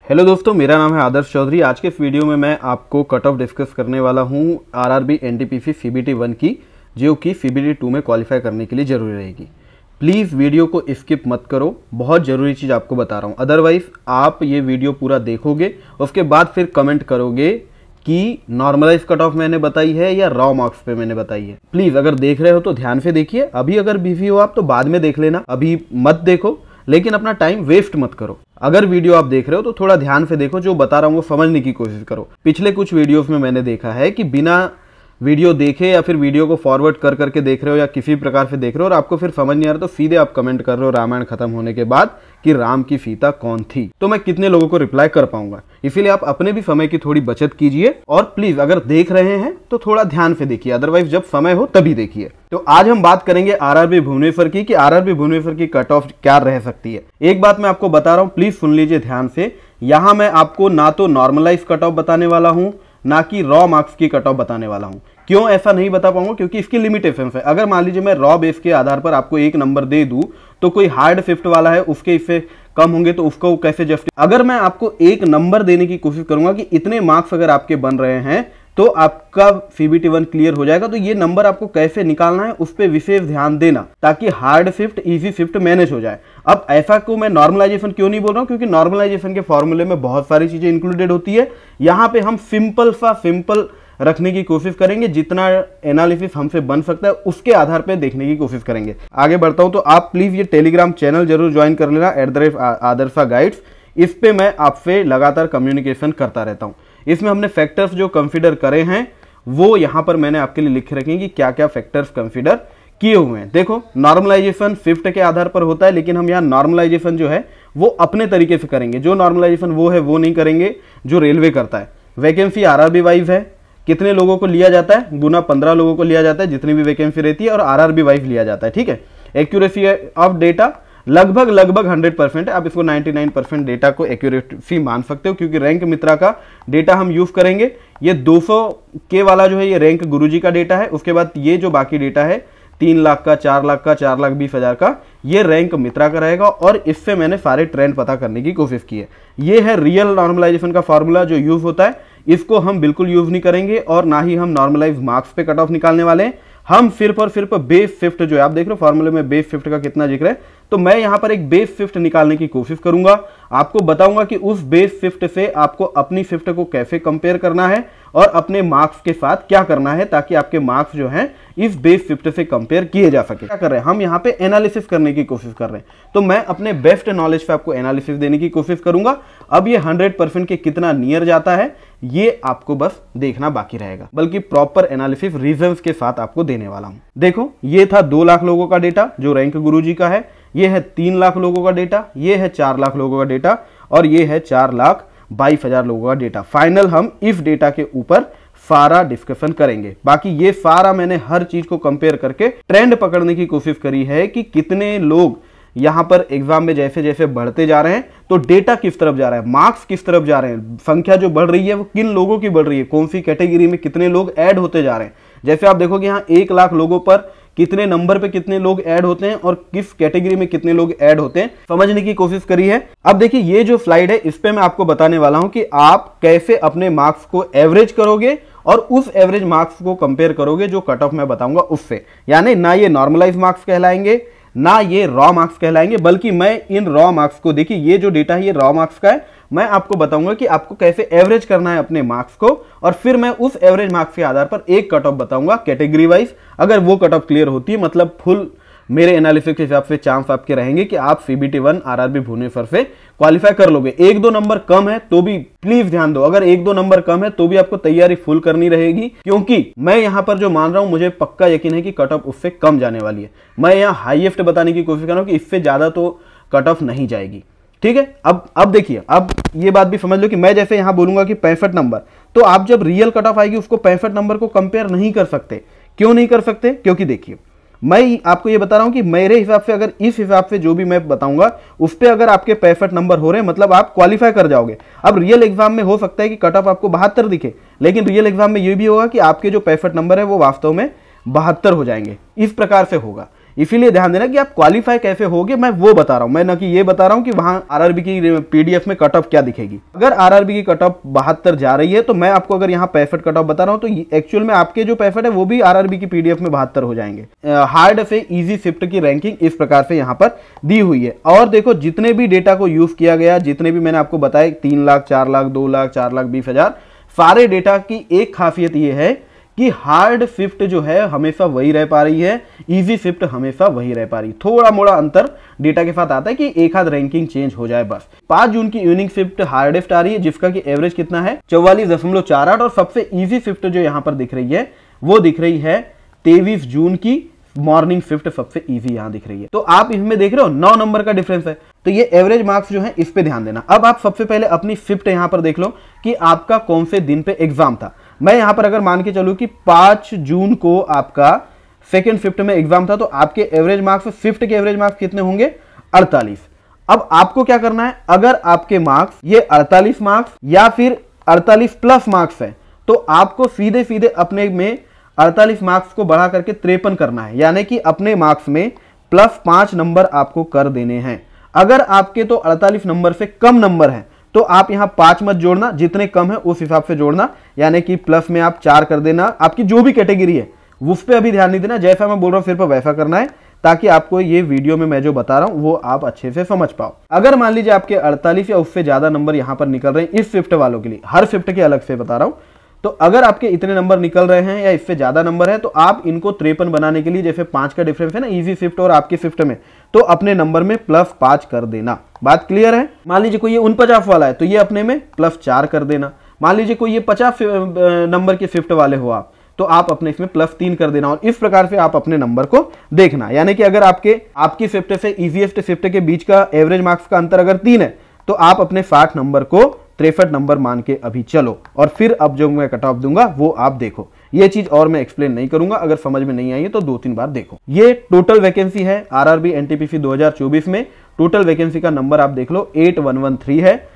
Hello दोस्तों, मेरा नाम है आदर्श चौधरी। आज के इस वीडियो में मैं आपको कट ऑफ डिस्कस करने वाला हूं आरआरबी एनटीपीसी सीबीटी 1 की, जो कि सीबीटी 2 में क्वालिफाई करने के लिए ज़रूरी रहेगी। प्लीज़ वीडियो को स्किप मत करो, बहुत ज़रूरी चीज़ आपको बता रहा हूं। अदरवाइज़ आप ये वीडियो पूरा देखोगे, उसके बाद फिर कमेंट करोगे कि नॉर्मलाइज कट ऑफ मैंने बताई है या रॉ मार्क्स पे मैंने बताई है। प्लीज़ अगर देख रहे हो तो ध्यान से देखिए। अभी अगर बिजी हो आप तो बाद में देख लेना, अभी मत देखो, लेकिन अपना टाइम वेस्ट मत करो। अगर वीडियो आप देख रहे हो तो थोड़ा ध्यान से देखो, जो बता रहा हूँ वो समझने की कोशिश करो। पिछले कुछ वीडियोस में मैंने देखा है कि बिना वीडियो देखे या फिर वीडियो को फॉरवर्ड कर करके देख रहे हो या किसी प्रकार से देख रहे हो और आपको फिर समझ नहीं आ रहा, तो सीधे आप कमेंट कर रहे हो रामायण खत्म होने के बाद कि राम की सीता कौन थी। तो मैं कितने लोगों को रिप्लाई कर पाऊंगा? इसीलिए आप अपने भी समय की थोड़ी बचत कीजिए और प्लीज अगर देख रहे हैं तो थोड़ा ध्यान से देखिए, अदरवाइज जब समय हो तभी देखिए। तो आज हम बात करेंगे आरआरबी भुवनेश्वर की, कि आरआरबी भुवनेश्वर की कट ऑफ क्या रह सकती है। एक बात मैं आपको बता रहा हूं, प्लीज सुन लीजिए ध्यान से। यहां मैं आपको ना तो नॉर्मलाइज कट ऑफ बताने वाला हूं, ना कि रॉ मार्क्स की कट ऑफ बताने वाला हूं। क्यों ऐसा नहीं बता पाऊंगा? क्योंकि इसकी लिमिटेशंस है। अगर मान लीजिए मैं रॉ बेस के आधार पर आपको एक नंबर दे दूं, तो कोई हार्ड शिफ्ट वाला है उसके इससे कम होंगे तो उसको कैसे जस्ट। अगर मैं आपको एक नंबर देने की कोशिश करूंगा कि इतने मार्क्स अगर आपके बन रहे हैं तो आपका सीबीटी 1 क्लियर हो जाएगा, तो ये नंबर आपको कैसे निकालना है उस पर विशेष ध्यान देना, ताकि hard shift easy shift manage हो जाए। अब ऐसा को मैं नॉर्मलाइजेशन क्यों नहीं बोल रहा हूं? क्योंकि नॉर्मलाइजेशन के फॉर्मूले में बहुत सारी चीजें इंक्लूडेड होती है। यहां पे हम सिंपल रखने की कोशिश करेंगे, जितना एनालिसिस हमसे बन सकता है उसके आधार पर देखने की कोशिश करेंगे। आगे बढ़ता हूं तो आप प्लीज ये टेलीग्राम चैनल जरूर ज्वाइन कर लेना, @आदर्शा गाइड्स। इस पे मैं आपसे लगातार कम्युनिकेशन करता रहता हूं। इसमें हमने फैक्टर्स जो कंसीडर करे हैं वो यहां पर मैंने आपके लिए लिख रखे हैं कि क्या क्या फैक्टर्स कंसीडर किए हुए हैं। देखो, नॉर्मलाइजेशन शिफ्ट के आधार पर होता है, लेकिन हम यहाँ नॉर्मलाइजेशन जो है वो अपने तरीके से करेंगे। जो नॉर्मलाइजेशन वो है वो नहीं करेंगे जो रेलवे करता है। वैकेंसी आरआरबी वाइज है, कितने लोगों को लिया जाता है? गुना 15 लोगों को लिया जाता है, जितनी भी वैकेंसी रहती है, और आरआरबी वाइज लिया जाता है। ठीक है। एक्यूरेसी ऑफ डेटा लगभग 100% है। आप इसको 99% डेटा को एक्यूरेसी मान सकते हो, क्योंकि रैंक मित्रा का डेटा हम यूज करेंगे। ये 200 के वाला जो है ये रैंक गुरुजी का डेटा है। उसके बाद ये जो बाकी डेटा है 3 लाख का, 4 लाख का, 4,20,000 का, ये रैंक मित्रा का रहेगा। और इससे मैंने सारे ट्रेंड पता करने की कोशिश की है। ये है रियल नॉर्मलाइजेशन का फॉर्मूला जो यूज होता है। इसको हम बिल्कुल यूज नहीं करेंगे और ना ही हम नॉर्मलाइज मार्क्स पे कट ऑफ निकालने वाले हैं। हम सिर्फ और सिर्फ बेस शिफ्ट जो है, आप देख रहे हो फॉर्मूले में बेस शिफ्ट का कितना जिक्र है, तो मैं यहां पर एक बेस शिफ्ट निकालने की कोशिश करूंगा। आपको बताऊंगा कि उस बेस शिफ्ट से आपको अपनी शिफ्ट को कैसे कंपेयर करना है और अपने मार्क्स के साथ क्या करना है, ताकि आपके मार्क्स जो हैं इस बेस शिफ्ट से कंपेयर किए जा सके। क्या कर रहे हैं हम यहाँ पे? एनालिसिस करने की कोशिश कर रहे हैं। तो मैं अपने बेस्ट नॉलेज पे आपको एनालिसिस देने की कोशिश करूंगा। अब ये 100% के कितना नियर जाता है ये आपको बस देखना बाकी रहेगा, बल्कि प्रॉपर एनालिसिस रीजंस के साथ आपको देने वाला हूं। देखो, ये था 2 लाख लोगों का डेटा जो रैंक गुरुजी का है, ये है 3 लाख लोगों का डेटा, ये है 4 लाख लोगों का डेटा, और ये है 4,22,000 लोगों का डेटा। फाइनल हम इस डेटा के ऊपर सारा डिस्कशन करेंगे। बाकी ये सारा मैंने हर चीज को कंपेयर करके ट्रेंड पकड़ने की कोशिश करी है कि कितने लोग यहां पर एग्जाम में जैसे जैसे बढ़ते जा रहे हैं तो डेटा किस तरफ जा रहा है, मार्क्स किस तरफ जा रहे हैं, संख्या जो बढ़ रही है वो किन लोगों की बढ़ रही है, कौन सी कैटेगरी में कितने लोग ऐड होते जा रहे हैं। जैसे आप देखोगे यहाँ 1 लाख लोगों पर कितने नंबर पे कितने लोग ऐड होते हैं और किस कैटेगरी में कितने लोग ऐड होते हैं, समझने की कोशिश करी है। अब देखिए, ये जो स्लाइड है इस पे मैं आपको बताने वाला हूं कि आप कैसे अपने मार्क्स को एवरेज करोगे और उस एवरेज मार्क्स को कंपेयर करोगे जो कट ऑफ मैं बताऊंगा उससे। यानी ना ये नॉर्मलाइज मार्क्स कहलाएंगे, ना ये रॉ मार्क्स कहलाएंगे, बल्कि मैं इन रॉ मार्क्स को, देखिए ये जो डेटा है ये रॉ मार्क्स का है, मैं आपको बताऊंगा कि आपको कैसे एवरेज करना है अपने मार्क्स को, और फिर मैं उस एवरेज मार्क्स के आधार पर एक कट ऑफ बताऊंगा कैटेगरी वाइज। अगर वो कट ऑफ क्लियर होती है, मतलब फुल मेरे एनालिसिस के हिसाब से चांस आपके रहेंगे कि आप सीबीटी 1 आरआरबी भुवनेश्वर से क्वालिफाई कर लोगे। 1-2 नंबर कम है तो भी प्लीज ध्यान दो, अगर 1-2 नंबर कम है तो भी आपको तैयारी फुल करनी रहेगी, क्योंकि मैं यहां पर जो मान रहा हूं मुझे पक्का यकीन है कि कट ऑफ उससे कम जाने वाली है। मैं यहां हाईएस्ट बताने की कोशिश कर रहा हूं कि इससे ज्यादा तो कट ऑफ नहीं जाएगी। ठीक है। अब देखिए, अब ये बात भी समझ लो कि मैं जैसे यहां बोलूंगा कि 65 नंबर, तो आप जब रियल कट ऑफ आएगी उसको 65 नंबर को कंपेयर नहीं कर सकते। क्यों नहीं कर सकते? क्योंकि देखिए, मैं आपको ये बता रहा हूं कि मेरे हिसाब से, अगर इस हिसाब से जो भी मैं बताऊंगा उस पे अगर आपके 65 नंबर हो रहे हैं, मतलब आप क्वालिफाई कर जाओगे। अब रियल एग्जाम में हो सकता है कि कट ऑफ आपको 72 दिखे, लेकिन रियल एग्जाम में ये भी होगा कि आपके जो 65 नंबर है वो वास्तव में 72 हो जाएंगे। इस प्रकार से होगा। इसीलिए ध्यान देना कि आप क्वालिफाई कैसे होगे, मैं वो बता रहा हूं, मैं ना कि ये बता रहा हूं कि वहां आरआरबी की पीडीएफ में कट ऑफ क्या दिखेगी। अगर आरआरबी की कट ऑफ 72 जा रही है तो मैं आपको अगर यहाँ 65 कट ऑफ बता रहा हूं तो एक्चुअल में आपके जो 65 है वो भी आरआरबी की पीडीएफ में 72 हो जाएंगे। हार्ड से इजी शिफ्ट की रैंकिंग इस प्रकार से यहाँ पर दी हुई है। और देखो जितने भी डेटा को यूज किया गया, जितने भी मैंने आपको बताया 3 लाख, 4 लाख, 2 लाख, 4 लाख 20 हजार, सारे डेटा की एक खासियत ये है कि हार्ड शिफ्ट जो है हमेशा वही रह पा रही है, इजी शिफ्ट हमेशा वही रह पा रही है। थोड़ा मोड़ा अंतर डेटा के साथ आता है कि एक आध रैंकिंग चेंज हो जाए बस। 5 जून की यूनिक शिफ्ट हार्डेस्ट आ रही है जिसका कि एवरेज कितना है 44.48, और सबसे इजी शिफ्ट जो यहां पर दिख रही है वो दिख रही है 23 जून की मॉर्निंग शिफ्ट, सबसे इजी यहां दिख रही है। तो आप इसमें देख रहे हो 9 नंबर का डिफरेंस है। तो ये एवरेज मार्क्स जो है इस पे ध्यान देना। अब आप सबसे पहले अपनी शिफ्ट यहां पर देख लो कि आपका कौन से दिन पे एग्जाम था। मैं यहां पर अगर मान के चलूं कि 5 जून को आपका सेकेंड शिफ्ट में एग्जाम था तो आपके एवरेज मार्क्स, शिफ्ट के एवरेज मार्क्स कितने होंगे 48। अब आपको क्या करना है, अगर आपके मार्क्स ये 48 मार्क्स या फिर 48 प्लस मार्क्स है तो आपको सीधे सीधे अपने में 48 मार्क्स को बढ़ा करके 53 करना है, यानी कि अपने मार्क्स में प्लस 5 नंबर आपको कर देने हैं। अगर आपके तो 48 नंबर से कम नंबर है तो आप यहां 5 मत जोड़ना, जितने कम है उस हिसाब से जोड़ना, यानी कि प्लस में आप 4 कर देना। आपकी जो भी कैटेगरी है उस पर अभी ध्यान नहीं देना, जैसा मैं बोल रहा हूं सिर्फ वैसा करना है ताकि आपको ये वीडियो में मैं जो बता रहा हूं वो आप अच्छे से समझ पाओ। अगर मान लीजिए आपके 48 या उससे ज्यादा नंबर यहां पर निकल रहे हैं इस शिफ्ट वालों के लिए, हर शिफ्ट के अलग से बता रहा हूं, तो अगर आपके इतने नंबर निकल रहे हैं या इससे ज्यादा नंबर है तो आप इनको 53 बनाने के लिए, जैसे 5 का डिफरेंस है ना इजी शिफ्ट और आपकी शिफ्ट में, तो अपने नंबर में प्लस 5 कर देना। बात क्लियर है। मान लीजिए कोई ये 49 वाला है तो ये अपने में प्लस 4 कर देना। मान लीजिए कोई ये 50 नंबर के शिफ्ट वाले हो आप, तो आप अपने इसमें प्लस 3 कर देना। और इस प्रकार से आप अपने नंबर को देखना, यानी कि अगर आपकी शिफ्ट से इजीएस्ट शिफ्ट के बीच का एवरेज मार्क्स का अंतर अगर 3 है तो आप अपने 60 नंबर को 63 नंबर मान के अभी चलो, और फिर अब जो मैं कट ऑफ दूंगा वो आप देखो। ये चीज और मैं एक्सप्लेन नहीं करूंगा, अगर समझ में नहीं आई है तो 2-3 बार देखो। ये टोटल वैकेंसी है आरआरबी एनटीपीसी 2024 में। टोटल वैकेंसी का नंबर आप देख लो 8113 है।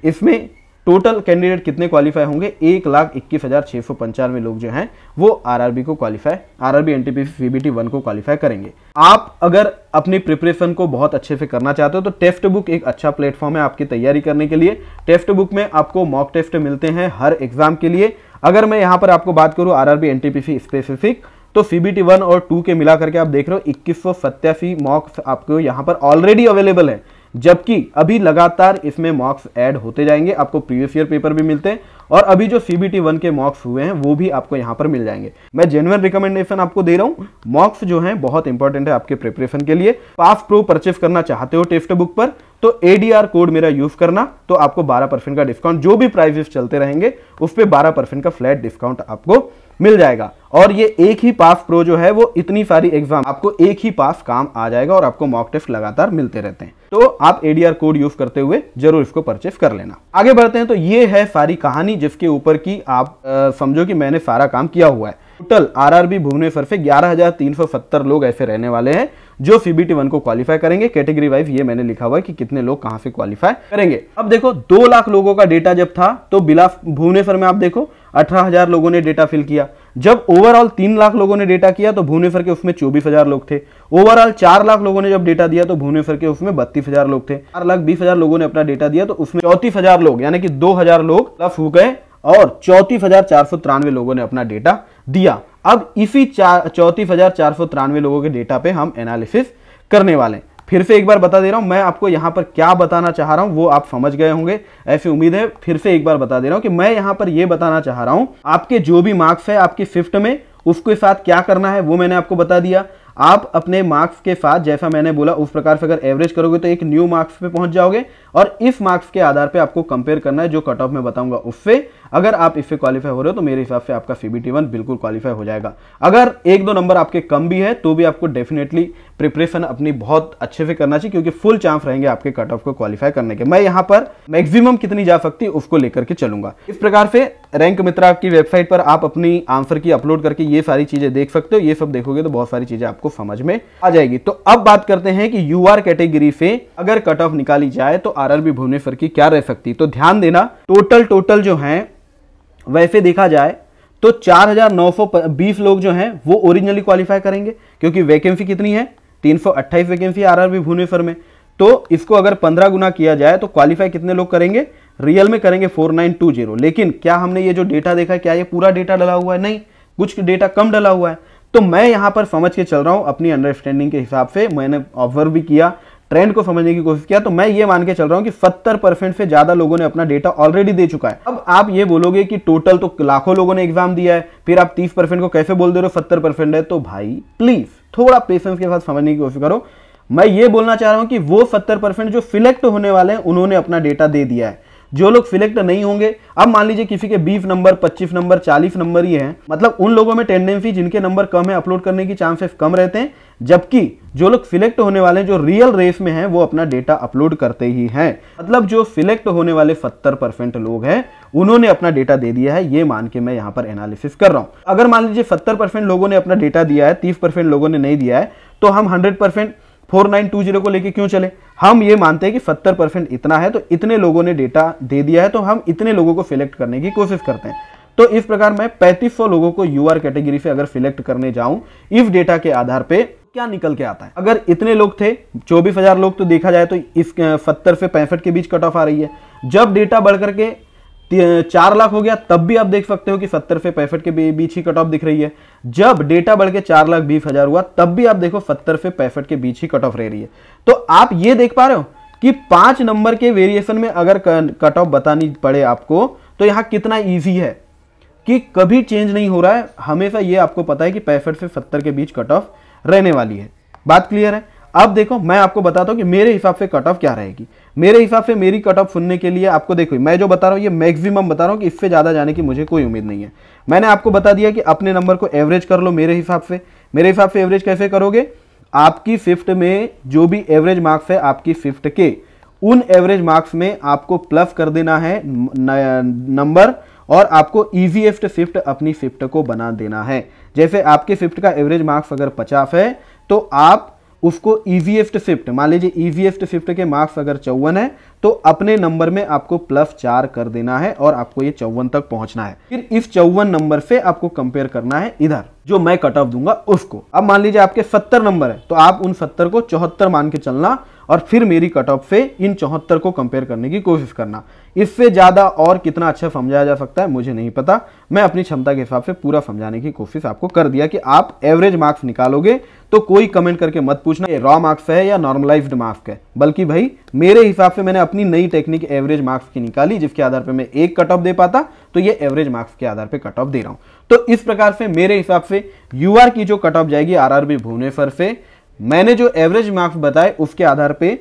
इसमें टोटल कैंडिडेट कितने क्वालिफाई होंगे, 1,21,695 लोग जो हैं वो आरआरबी को क्वालिफाई, आरआरबी एनटीपीसी सीबीटी 1 को क्वालिफाई करेंगे। आप अगर अपनी प्रिपरेशन को बहुत अच्छे से करना चाहते हो तो टेस्ट बुक एक अच्छा प्लेटफॉर्म है आपकी तैयारी करने के लिए। टेस्ट बुक में आपको मॉक टेस्ट मिलते हैं हर एग्जाम के लिए। अगर मैं यहाँ पर आपको बात करूँ आरआरबी एनटीपीसी स्पेसिफिक, तो सीबीटी 1 और 2 के मिला करके आप देख रहे हो 2187 मॉक्स आपको यहाँ पर ऑलरेडी अवेलेबल है, जबकि अभी लगातार इसमें मॉक्स ऐड होते जाएंगे। आपको प्रीवियस ईयर पेपर भी मिलते हैं और अभी जो सीबीटी 1 के मॉक्स हुए हैं वो भी आपको यहाँ पर मिल जाएंगे। मैं जेन्युइन रिकमेंडेशन आपको दे रहा हूँ, मॉक्स जो हैं बहुत इंपॉर्टेंट है आपके प्रिपरेशन के लिए। पास प्रो परचेस करना चाहते हो टेस्ट बुक पर तो एडीआर कोड मेरा यूज करना, तो आपको 12% का डिस्काउंट, जो भी प्राइसेस चलते रहेंगे उस पर 12% का फ्लैट डिस्काउंट आपको मिल जाएगा। और ये एक ही पास प्रो जो है वो इतनी सारी एग्जाम आपको एक ही पास काम आ जाएगा और आपको मॉक टेस्ट लगातार मिलते रहते हैं। तो आप एडीआर कोड यूज करते हुए जरूर इसको परचेस कर लेना। आगे बढ़ते हैं। तो ये है सारी कहानी जिसके ऊपर की आप समझो कि मैंने सारा काम किया हुआ है। टोटल आरआरबी भुवनेश्वर से 11,370 लोग ऐसे रहने वाले हैं जो सीबीटी 1 को क्वालिफाई करेंगे। कैटेगरी वाइज ये मैंने लिखा हुआ है कि कितने लोग कहां से क्वालिफाई करेंगे। अब देखो 2 लाख लोगों का डेटा जब था तो भुवनेश्वर में आप देखो 18,000 लोगों ने डेटा फिल किया। जब ओवरऑल 3 लाख लोगों ने डेटा किया तो भुवनेश्वर के उसमें 24,000 लोग थे। ओवरऑल 4 लाख लोगों ने जब डेटा दिया तो भुवनेश्वर के उसमें 32,000 लोग थे। 4,20,000 लोगों ने अपना डेटा दिया तो उसमें 34,000 लोग, यानी कि 2,000 लोग प्लस हो गए और 34,493 लोगों ने अपना डेटा दिया। अब इसी 34,493 लोगों के डेटा पे हम एनालिसिस करने वाले हैं। फिर से एक बार बता दे रहा हूं, मैं आपको यहां पर क्या बताना चाह रहा हूं वो आप समझ गए होंगे, ऐसी उम्मीद है। फिर से एक बार बता दे रहा हूं कि मैं यहां पर यह बताना चाह रहा हूं आपके जो भी मार्क्स है आपकी शिफ्ट में उसके साथ क्या करना है वो मैंने आपको बता दिया। आप अपने मार्क्स के साथ जैसा मैंने बोला उस प्रकार से अगर एवरेज करोगे तो एक न्यू मार्क्स पे पहुंच जाओगे और इस मार्क्स के आधार पे आपको कंपेयर करना है जो कट ऑफ में बताऊंगा उससे। अगर आप इससे क्वालिफाई हो रहे हो तो मेरे हिसाब से आपका सीबीटी 1 बिल्कुल क्वालिफाई हो जाएगा। अगर 1-2 नंबर आपके कम भी है तो भी आपको डेफिनेटली प्रिपरेशन अपनी बहुत अच्छे से करना चाहिए, क्योंकि फुल चांस रहेंगे आपके कट ऑफ को क्वालिफाई करने के। मैं यहाँ पर मैक्सिमम कितनी जा सकती है उसको लेकर के चलूंगा। इस प्रकार से रैंक मित्रा की वेबसाइट पर आप अपनी आंसर की अपलोड करके ये सारी चीजें देख सकते हो। ये सब देखोगे तो बहुत सारी चीजें आपको समझ में आ जाएगी। तो अब बात करते हैं कि यूआर कैटेगरी से अगर कट ऑफ निकाली जाए तो आरआरबी भुवनेश्वर की क्या रह सकती। तो ध्यान देना, टोटल जो है वैसे देखा जाए तो 4,920 लोग जो हैं वो ओरिजिनली क्वालिफाई करेंगे, क्योंकि वैकेंसी कितनी है 328 वैकेंसी आरआरबी भुवनेश्वर में। तो इसको अगर 15 गुना किया जाए तो क्वालिफाई कितने लोग करेंगे? रियल में करेंगे 4920। लेकिन क्या हमने ये जो डेटा देखा, क्या ये पूरा डेटा डला हुआ है? नहीं, कुछ डेटा कम डला हुआ है। तो मैं यहां पर समझ के चल रहा हूं अपनी अंडरस्टैंडिंग के हिसाब से, मैंने ऑब्जर्व भी किया, ट्रेंड को समझने की कोशिश किया, तो मैं ये मान के चल रहा हूं कि 70% से ज्यादा लोगों ने अपना डेटा ऑलरेडी दे चुका है। अब आप ये बोलोगे कि टोटल तो लाखों लोगों ने एग्जाम दिया है, फिर आप 30% को कैसे बोल दे रहे हो 70% है? तो भाई प्लीज थोड़ा पेशेंस के साथ समझने की कोशिश करो। मैं ये बोलना चाह रहा हूं कि वो 70% जो सिलेक्ट होने वाले हैं उन्होंने अपना डेटा दे दिया है। जो लोग सिलेक्ट नहीं होंगे, अब मान लीजिए किसी के 20 नंबर, 25 नंबर, 40 नंबर ही हैं, मतलब उन लोगों में टेंडेंसी जिनके नंबर कम है अपलोड करने की चांसेस कम रहते हैं, जबकि जो लोग सिलेक्ट होने वाले हैं, जो रियल रेस में हैं, वो अपना डेटा अपलोड करते ही हैं। मतलब जो सिलेक्ट होने वाले 70% लोग हैं उन्होंने अपना डेटा दे दिया है, ये मान के मैं यहां पर एनालिसिस कर रहा हूं। अगर मान लीजिए 70% लोगों ने अपना डेटा दिया है, 30% लोगों ने नहीं दिया है, तो हम 100% 4920 को लेके क्यों चले? हम ये मानते हैं कि 70% इतना है, तो इतने लोगों ने डेटा दे दिया है, तो हम इतने लोगों को सिलेक्ट करने की कोशिश करते हैं। तो इस प्रकार मैं 3500 लोगों को यूआर कैटेगरी से अगर सिलेक्ट करने जाऊं इफ डेटा के आधार पे, क्या निकल के आता है? अगर इतने लोग थे, 24,000 लोग, तो देखा जाए तो इस 70 से 65 के बीच कट ऑफ आ रही है। जब डेटा बढ़कर के 4 लाख हो गया तब भी आप देख सकते हो कि 70 से 65 के बीच ही कट ऑफ दिख रही है। जब डेटा बढ़ के 4,20,000 हुआ तब भी आप देखो 70 से 65 के बीच ही कट ऑफ रह रही है। तो आप ये देख पा रहे हो कि 5 नंबर के वेरिएशन में अगर कट ऑफ बतानी पड़े आपको, तो यहां कितना ईजी है कि कभी चेंज नहीं हो रहा है, हमेशा ये आपको पता है कि 65 से 70 के बीच कट ऑफ रहने वाली है। बात क्लियर है? अब देखो मैं आपको बताता हूं कि मेरे हिसाब से कट ऑफ क्या रहेगी। मेरे हिसाब से मेरी कट ऑफ सुनने के लिए आपको देखो, मैं जो बता रहा हूं ये मैक्सिमम बता रहा हूं कि इससे ज्यादा जाने की मुझे कोई उम्मीद नहीं है। मैंने आपको बता दिया कि अपने नंबर को एवरेज कर लो मेरे हिसाब से। मेरे हिसाब से एवरेज कैसे करोगे? आपकी शिफ्ट में जो भी एवरेज मार्क्स है आपकी शिफ्ट के, उन एवरेज मार्क्स में आपको प्लस कर देना है नंबर, और आपको ईजीएस्ट शिफ्ट अपनी शिफ्ट को बना देना है। जैसे आपके शिफ्ट का एवरेज मार्क्स अगर 50 है तो आप उसको ईजीएस्ट शिफ्ट, मान लीजिए ईजीएस्ट शिफ्ट के मार्क्स अगर 54 है तो अपने नंबर में आपको +4 कर देना है और आपको ये 54 तक पहुंचना है। फिर इस 54 नंबर से आपको कंपेयर करना है इधर जो मैं कट ऑफ दूंगा उसको। अब मान लीजिए आपके 70 नंबर है तो आप उन 70 को 74 मान के चलना और फिर मेरी कट ऑफ से इन 74 को कंपेयर करने की कोशिश करना। इससे ज्यादा और कितना अच्छा समझाया जा सकता है मुझे नहीं पता, मैं अपनी क्षमता के हिसाब से पूरा समझाने की कोशिश आपको कर दिया कि आप एवरेज मार्क्स निकालोगे तो कोई कमेंट करके मत पूछना ये रॉ मार्क्स है या नॉर्मलाइज्ड मार्क्स है, बल्कि भाई मेरे हिसाब से मैंने अपनी नई टेक्निक एवरेज मार्क्स की निकाली जिसके आधार पर मैं एक कट ऑफ दे पाता, तो ये एवरेज मार्क्स के आधार पर कट ऑफ दे रहा हूं। तो इस प्रकार से मेरे हिसाब से यूआर की जो कट ऑफ जाएगी आरआरबी भुवनेश्वर से, मैंने जो एवरेज मार्क्स बताए उसके आधार पे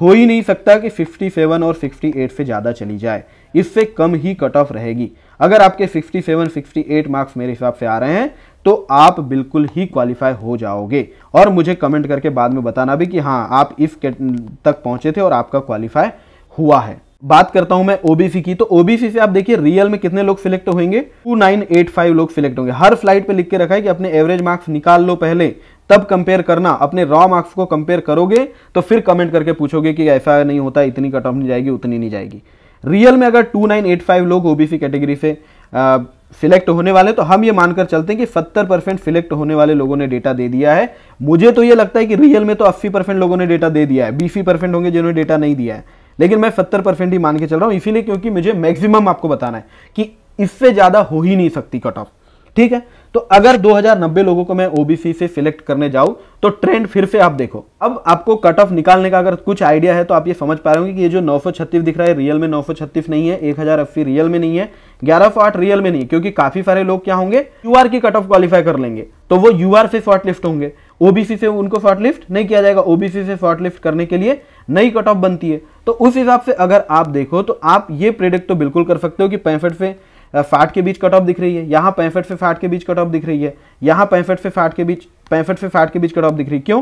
हो ही नहीं सकता कि 57 और 68 से ज्यादा चली जाए, इससे कम ही कट ऑफ रहेगी। अगर आपके 67 68 मार्क्स मेरे हिसाब से आ रहे हैं तो आप बिल्कुल ही क्वालिफाई हो जाओगे, और मुझे कमेंट करके बाद में बताना भी कि हाँ आप इस तक पहुंचे थे और आपका क्वालिफाई हुआ है। बात करता हूं मैं ओबीसी की, तो ओबीसी से आप देखिए रियल में कितने लोग सिलेक्ट होंगे, 2985 लोग सिलेक्ट होंगे। हर फ्लाइट पे लिख के रखा है कि अपने एवरेज मार्क्स निकाल लो पहले, तब कंपेयर करना। अपने रॉ मार्क्स को कंपेयर करोगे तो फिर कमेंट करके पूछोगे कि ऐसा नहीं होता, इतनी कट ऑफ नहीं जाएगी, उतनी नहीं जाएगी। रियल में अगर 2985 लोग ओबीसी कैटेगरी से सिलेक्ट होने वाले, तो हम ये मानकर चलते हैं कि 70% सिलेक्ट होने वाले लोगों ने डेटा दे दिया है। मुझे तो ये लगता है कि रियल में तो 80% लोगों ने डेटा दे दिया है, 20% होंगे जिन्होंने डेटा नहीं दिया है, लेकिन मैं 70% ही मान के चल रहा हूं, इसीलिए क्योंकि मुझे मैक्सिमम आपको बताना है कि इससे ज्यादा हो ही नहीं सकती कट ऑफ। ठीक है, तो अगर 2090 लोगों को मैं ओबीसी से सिलेक्ट करने जाऊं तो ट्रेंड फिर से आप देखो। अब आपको कट ऑफ निकालने का अगर कुछ आइडिया है तो आप ये समझ पा रहे होंगे कि ये जो 936 दिख रहा है रियल में 936 नहीं है, 1080 रियल में नहीं है, 1108 रियल में नहीं है, क्योंकि काफी सारे लोग क्या होंगे यूआर की कट ऑफ क्वालिफाई कर लेंगे तो वो यूआर से शॉर्टलिस्ट होंगे, ओबीसी से उनको शॉर्टलिस्ट नहीं किया जाएगा। ओबीसी से शॉर्टलिस्ट करने के लिए नई कट ऑफ बनती है। तो उस हिसाब से अगर आप देखो तो आप ये प्रेडिक्ट तो बिल्कुल कर सकते हो कि 65 से 60 के बीच कट ऑफ दिख रही है, यहाँ 65 से 60 के बीच कट ऑफ दिख रही है, यहाँ 65 से 60 के बीच कट ऑफ दिख रही है। क्यों?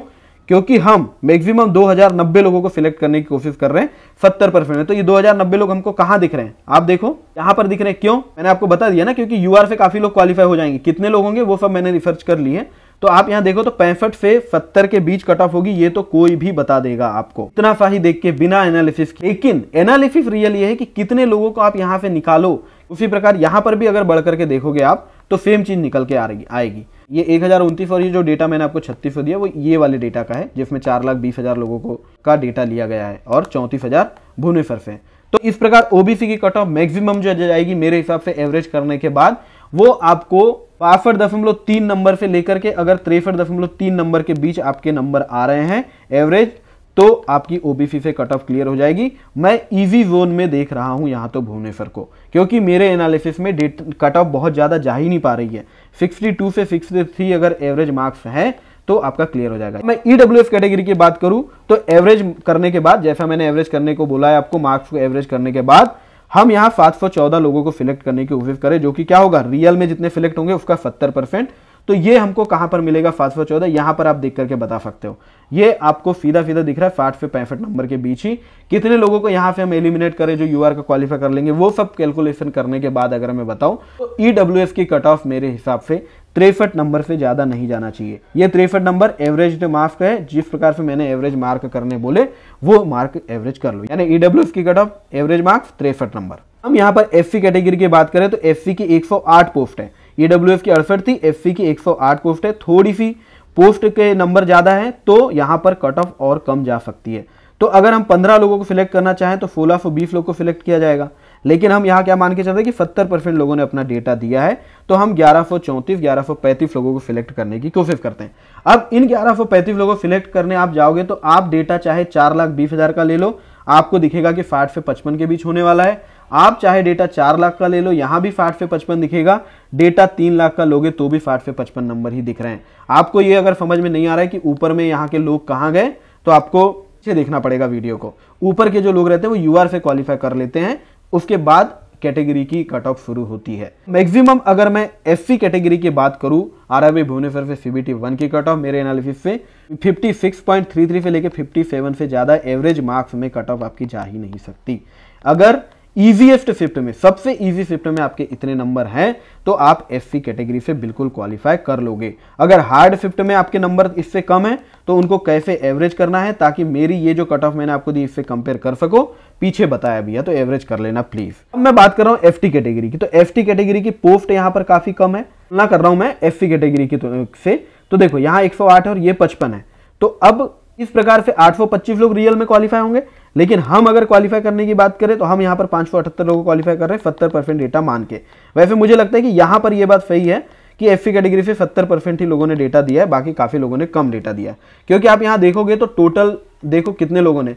क्योंकि हम मैक्सिमम 2090 लोगों को सिलेक्ट करने की कोशिश कर रहे हैं 70% में। तो ये 2090 लोग हमको कहां दिख रहे हैं? आप देखो यहां पर दिख रहे हैं। क्यों? मैंने आपको बता दिया ना, क्योंकि यूआर से काफी लोग क्वालिफाई हो जाएंगे। कितने लोग होंगे वो सब मैंने रिसर्च कर ली है। तो आप यहां देखो तो 65 से 70 के बीच कट ऑफ होगी, ये तो कोई भी बता देगा आपको, इतना सा ही देख के बिना एनालिसिस के। लेकिन एनालिसिस रियल ये है कि कितने लोगों को आप यहां से निकालो। उसी प्रकार यहां पर भी अगर बढ़ करके देखोगे आप तो सेम चीज निकल के आएगी। ये 1029 और ये जो डेटा मैंने आपको 3600 दिया वो ये वाले डेटा का है, जिसमें 4,20,000 लोगों को का डेटा लिया गया है और 34,000 भुवनेश्वर से। तो इस प्रकार ओबीसी की कट ऑफ मैक्सिमम जो जाएगी मेरे हिसाब से एवरेज करने के बाद, वो आपको 62.3 नंबर से लेकर के अगर 63.3 नंबर के बीच आपके नंबर आ रहे हैं एवरेज, तो आपकी ओबीसी से कट ऑफ क्लियर हो जाएगी। मैं इजी जोन में देख रहा हूं यहां तो भुवनेश्वर को, क्योंकि मेरे एनालिसिस में कट ऑफ बहुत ज्यादा जा ही नहीं पा रही है। 62 से 63 अगर एवरेज मार्क्स है तो आपका क्लियर हो जाएगा। मैं ईडब्ल्यूएफ कैटेगरी की बात करूं तो एवरेज करने के बाद, जैसा मैंने एवरेज करने को बोला है आपको, मार्क्स को एवरेज करने के बाद हम यहाँ 714 लोगों को सिलेक्ट करने की कोशिश करें, जो कि क्या होगा, रियल में जितने सिलेक्ट होंगे उसका 70%। तो ये हमको कहां पर मिलेगा 714, यहां पर आप देख करके बता सकते हो। ये आपको सीधा सीधा दिख रहा है 60 से 65 नंबर के बीच ही। कितने लोगों को यहां से हम एलिमिनेट करें जो यूआर का क्वालिफाई कर लेंगे, वो सब कैलकुलेशन करने के बाद अगर मैं बताऊं तो ईडब्ल्यूएफ की कट ऑफ मेरे हिसाब से 63 नंबर से ज्यादा नहीं जाना चाहिए। ये 63 नंबर एवरेज मार्क्स है, जिस प्रकार से मैंने एवरेज मार्क करने बोले वो मार्क एवरेज कर लो, यानी ईडब्ल्यूएफ की cut off average marks 63 number. हम यहाँ पर एससी कैटेगरी की बात करें तो एससी की 108 पोस्ट है, ईडब्ल्यूएफ की 68 थी, एससी की 108 पोस्ट है। थोड़ी सी पोस्ट के नंबर ज्यादा है तो यहां पर कट ऑफ और कम जा सकती है। तो अगर हम 15 लोगों को सिलेक्ट करना चाहें तो 1620 लोगों को सिलेक्ट किया जाएगा, लेकिन हम यहां क्या मान के चल रहे हैं कि 70% लोगों ने अपना डेटा दिया है, तो हम 1134 1135 लोगों को सिलेक्ट करने की कोशिश करते हैं। अब इन 1135 लोगों को सिलेक्ट करने आप जाओगे तो आप डेटा चाहे 4,20,000 का ले लो, आपको दिखेगा कि 60 से 55 के बीच होने वाला है। आप चाहे डेटा 4 लाख का ले लो, यहां भी 60 से 55 दिखेगा। डेटा 3 लाख का लोगे तो भी 60 से 55 नंबर ही दिख रहे हैं। आपको ये अगर समझ में नहीं आ रहा है कि ऊपर में यहाँ के लोग कहाँ गए, तो आपको पीछे देखना पड़ेगा वीडियो को। ऊपर के जो लोग रहते हैं वो यूआर से क्वालिफाई कर लेते हैं, उसके बाद कैटेगरी की कट ऑफ शुरू होती है। मैक्सिमम अगर मैं एससी कैटेगरी की बात करूं, आरआरबी भुवनेश्वर से सीबीटी 1 की कट ऑफ मेरे एनालिसिस से 56.33 से लेकर 57 से ज्यादा एवरेज मार्क्स में कट ऑफ आपकी जा ही नहीं सकती। अगर इजीएस्ट शिफ्ट में, सबसे इजी शिफ्ट में आपके इतने नंबर हैं तो आप एससी कैटेगरी से बिल्कुल क्वालिफाई कर लोगे। अगर हार्ड शिफ्ट में आपके नंबर इससे कम है तो उनको कैसे एवरेज करना है, ताकि मेरी ये जो कट ऑफ मैंने आपको दी इससे कंपेयर कर सको, पीछे बताया भी है, तो एवरेज कर लेना प्लीज। अब मैं बात कर रहा हूं एफटी कैटेगरी की, तो एफटी कैटेगरी की पोस्ट यहां पर काफी कम है, तुलना कर रहा हूं मैं एससी कैटेगरी की से। तो देखो यहाँ 108 है और ये 55 है, तो अब इस प्रकार से 825 लोग रियल में क्वालिफाई होंगे। लेकिन हम अगर क्वालिफाई करने की बात करें तो हम यहां पर 578 लोगों को क्वालिफाई कर रहे हैं 70% डेटा मान के। वैसे मुझे लगता है कि यहां पर यह बात सही है कि एफसी कैटेगरी से 70% ही लोगों ने डेटा दिया है, बाकी काफी लोगों ने कम डेटा दिया है। क्योंकि आप यहां देखोगे तो टोटल देखो कितने लोगों ने,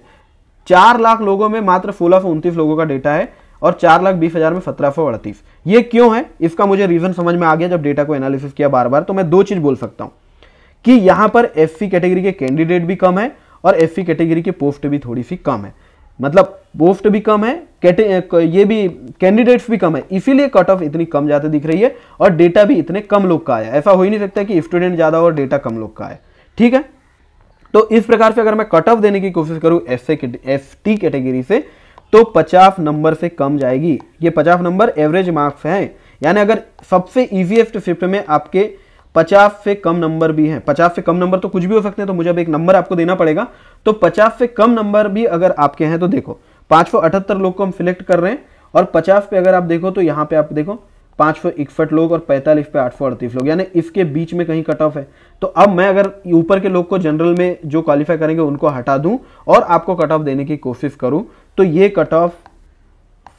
4 लाख लोगों में मात्र 1629 लोगों का डेटा है और 4,20,000 में 1738। ये क्यों है, इसका मुझे रीजन समझ में आ गया जब डेटा को एनालिसिस किया बार बार। तो मैं 2 चीज बोल सकता हूं कि यहां पर एससी कैटेगरी के कैंडिडेट भी कम है और एससी कैटेगरी की पोस्ट भी थोड़ी सी कम है, मतलब पोस्ट भी कम है, ये भी कैंडिडेट्स भी कम है, इसीलिए कट ऑफ इतनी कम जाते दिख रही है और डेटा भी इतने कम लोग का आया। ऐसा हो ही नहीं सकता कि स्टूडेंट ज्यादा और डेटा कम लोग का आए, ठीक है। तो इस प्रकार से अगर मैं कट ऑफ देने की कोशिश करूं एसटी कैटेगरी से तो 50 नंबर से कम जाएगी। ये 50 नंबर एवरेज मार्क्स हैं, यानी अगर सबसे इजीएस्ट शिफ्ट में आपके 50 से कम नंबर भी हैं, 50 से कम नंबर तो कुछ भी हो सकते हैं, तो मुझे अब एक नंबर आपको देना पड़ेगा। तो 50 से कम नंबर भी अगर आपके हैं तो देखो 578 लोग को हम सिलेक्ट कर रहे हैं और 50 पे अगर आप देखो तो यहाँ पे आप देखो 561 लोग और 45 पे 838 लोग, यानी इसके बीच में कहीं कट ऑफ है। तो अब मैं अगर ऊपर के लोग को जनरल में जो क्वालिफाई करेंगे उनको हटा दूं और आपको कट ऑफ देने की कोशिश करूं तो ये कट ऑफ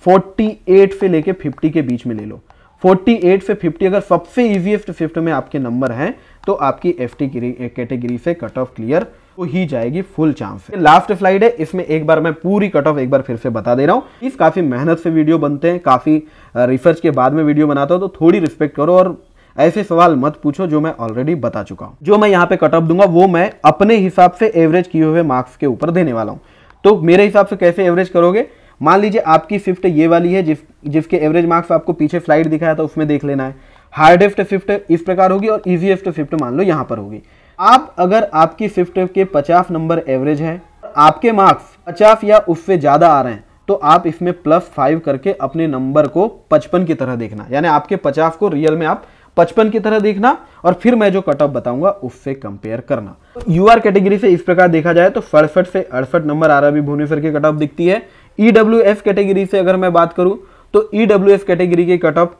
48 से लेके 50 के बीच में ले लो। 48 से 50 अगर सबसे इजीएस्ट शिफ्ट में आपके नंबर हैं तो आपकी एफटी कैटेगरी से कट ऑफ क्लियर हो ही जाएगी फुल चांस से। लास्ट स्लाइड है, इसमें एक बार मैं पूरी कट ऑफ एक बार फिर से बता दे रहा हूं। इस काफी मेहनत से वीडियो बनते हैं, काफी रिसर्च के बाद में वीडियो बनाता हूं, तो थोड़ी रिस्पेक्ट करो और ऐसे सवाल मत पूछो जो मैं ऑलरेडी बता चुका हूं। जो मैं यहाँ पे कट ऑफ दूंगा वो मैं अपने हिसाब से एवरेज किए हुए मार्क्स के ऊपर देने वाला हूं। तो मेरे हिसाब से कैसे एवरेज करोगे, मान लीजिए आपकी शिफ्ट ये वाली है जिसके एवरेज मार्क्स आपको पीछे स्लाइड दिखाया था उसमें देख लेना है। हार्डेस्ट शिफ्ट इस प्रकार होगी और इजीएस्ट शिफ्ट मान लो यहां पर होगी। आप अगर आपकी शिफ्ट के 50 नंबर एवरेज है, आपके मार्क्स 50 या उससे ज्यादा आ रहे हैं, तो आप इसमें +5 करके अपने नंबर को 55 की तरह देखना, यानी आपके 50 को रियल में आप 55 की तरह देखना और फिर मैं जो कट ऑफ बताऊंगा उससे कंपेयर करना। यूआर कैटेगरी से इस प्रकार देखा जाए तो 67 से 68 नंबर आरआरबी भुवनेश्वर की कट ऑफ दिखती है। ईडब्ल्यूएफ कैटेगरी से अगर मैं बात करूं तो ईडब्ल्यूएफ कैटेगरी की कट ऑफ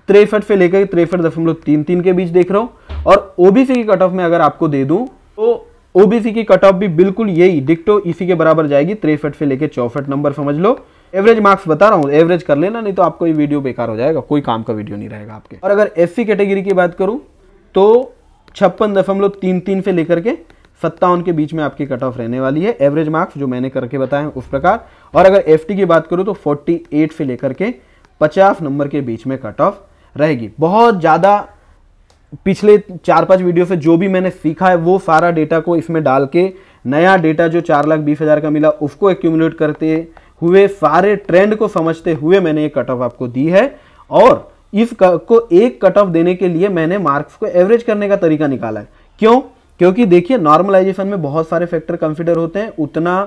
63 से लेकर 63.33 के बीच देख रहा हूं। और ओबीसी की कट ऑफ में अगर आपको दे दूं तो ओबीसी की कट ऑफ भी बिल्कुल यही डिक्टो इसी के बराबर जाएगी, 63 से लेकर 64 नंबर समझ लो। एवरेज मार्क्स बता रहा हूं, एवरेज कर लेना, नहीं तो आपको ये वीडियो बेकार हो जाएगा, कोई काम का वीडियो नहीं रहेगा आपके। और अगर एससी कैटेगरी की बात करूं तो 56.33 से लेकर के 57 के बीच में आपकी कट ऑफ रहने वाली है, एवरेज मार्क्स जो मैंने करके बताए उस प्रकार। और अगर एफटी की बात करूं तो 48 से लेकर के 50 नंबर के बीच में कट ऑफ रहेगी। बहुत ज़्यादा पिछले 4-5 वीडियो से जो भी मैंने सीखा है वो सारा डेटा को इसमें डाल के नया डेटा जो 4,20,000 का मिला उसको एक्यूमुलेट करते हुए सारे ट्रेंड को समझते हुए मैंने ये कट ऑफ आपको दी है। और इस को एक कट ऑफ देने के लिए मैंने मार्क्स को एवरेज करने का तरीका निकाला है। क्यों? क्योंकि देखिए नॉर्मलाइजेशन में बहुत सारे फैक्टर कंसीडर होते हैं, उतना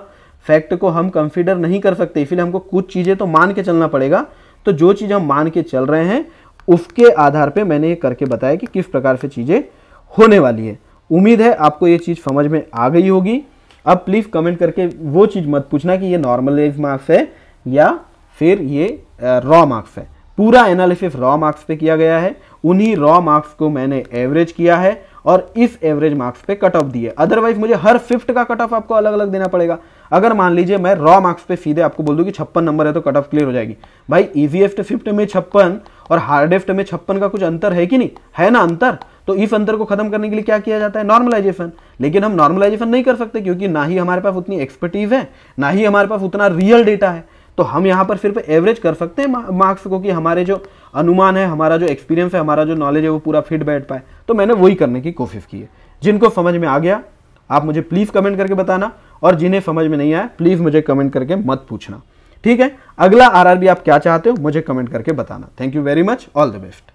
फैक्ट को हम कंसीडर नहीं कर सकते, इसलिए हमको कुछ चीज़ें तो मान के चलना पड़ेगा। तो जो चीज़ हम मान के चल रहे हैं उसके आधार पे मैंने ये करके बताया कि किस प्रकार से चीज़ें होने वाली है। उम्मीद है आपको ये चीज़ समझ में आ गई होगी। अब प्लीज़ कमेंट करके वो चीज़ मत पूछना कि ये नॉर्मलाइज मार्क्स है या फिर ये रॉ मार्क्स है। पूरा एनालिसिस रॉ मार्क्स पे किया गया है, उन्हीं रॉ मार्क्स को मैंने एवरेज किया है और इस एवरेज मार्क्स पे कट ऑफ दी है। अदरवाइज मुझे हर फिफ्थ का कट ऑफ आपको अलग अलग देना पड़ेगा। अगर मान लीजिए मैं रॉ मार्क्स पे सीधे आपको बोल दूं कि 56 नंबर है तो कट ऑफ क्लियर हो जाएगी, भाई ईजीएस्ट फिफ्थ में 56 और हार्डेस्ट में 56 का कुछ अंतर है कि नहीं है ना अंतर। तो इस अंतर को खत्म करने के लिए क्या किया जाता है? नॉर्मलाइजेशन। लेकिन हम नॉर्मलाइजेशन नहीं कर सकते क्योंकि ना ही हमारे पास उतनी एक्सपर्टीज है, ना ही हमारे पास उतना रियल डेटा है। तो हम यहाँ पर सिर्फ एवरेज कर सकते हैं मार्क्स को कि हमारे जो अनुमान है, हमारा जो एक्सपीरियंस है, हमारा जो नॉलेज है वो पूरा फिट बैठ पाए। तो मैंने वही करने की कोशिश की है। जिनको समझ में आ गया आप मुझे प्लीज़ कमेंट करके बताना, और जिन्हें समझ में नहीं आया प्लीज़ मुझे कमेंट करके मत पूछना, ठीक है? अगला आरआरबी आप क्या चाहते हो मुझे कमेंट करके बताना। Thank you very much, all the best.